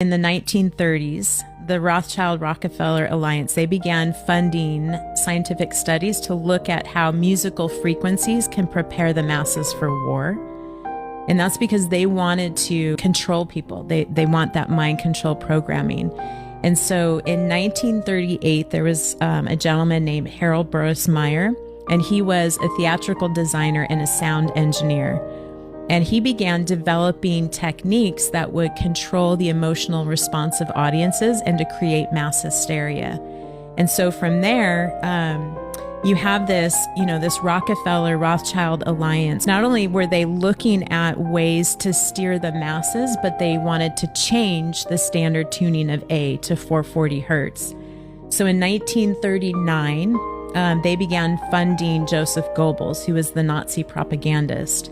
In the 1930s, the Rothschild-Rockefeller Alliance, they began funding scientific studies to look at how musical frequencies can prepare the masses for war. And that's because they wanted to control people. They want that mind control programming. And so in 1938, there was a gentleman named Harold Burroughs Meyer, and he was a theatrical designer and a sound engineer. And he began developing techniques that would control the emotional response of audiences and to create mass hysteria. And so from there, you have this, this Rockefeller-Rothschild alliance. Not only were they looking at ways to steer the masses, but they wanted to change the standard tuning of A to 440 hertz. So in 1939, they began funding Joseph Goebbels, who was the Nazi propagandist.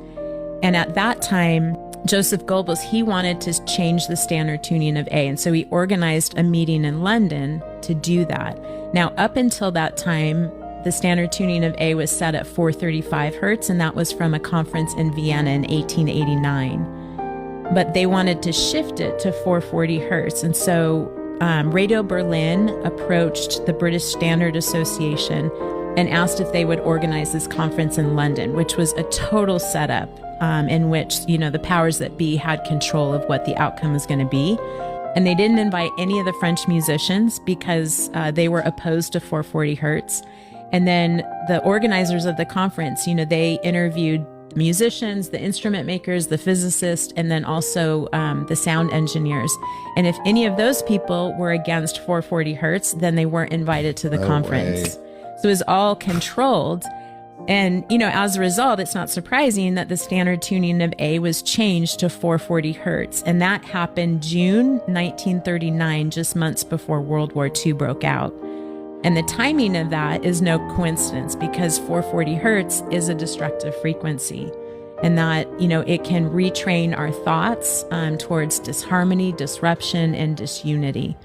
And at that time, Joseph Goebbels, he wanted to change the standard tuning of A. And so he organized a meeting in London to do that. Now, up until that time, the standard tuning of A was set at 435 hertz, and that was from a conference in Vienna in 1889. But they wanted to shift it to 440 hertz. And so Radio Berlin approached the British Standard Association and asked if they would organize this conference in London, which was a total setup in which, the powers that be had control of what the outcome was going to be. And they didn't invite any of the French musicians because they were opposed to 440 hertz. And then the organizers of the conference, they interviewed musicians, the instrument makers, the physicists, and then also the sound engineers. And if any of those people were against 440 hertz, then they weren't invited to the conference. So it was all controlled. And, as a result, it's not surprising that the standard tuning of A was changed to 440 hertz. And that happened June 1939, just months before World War II broke out. And the timing of that is no coincidence because 440 hertz is a destructive frequency. And that, it can retrain our thoughts towards disharmony, disruption, and disunity.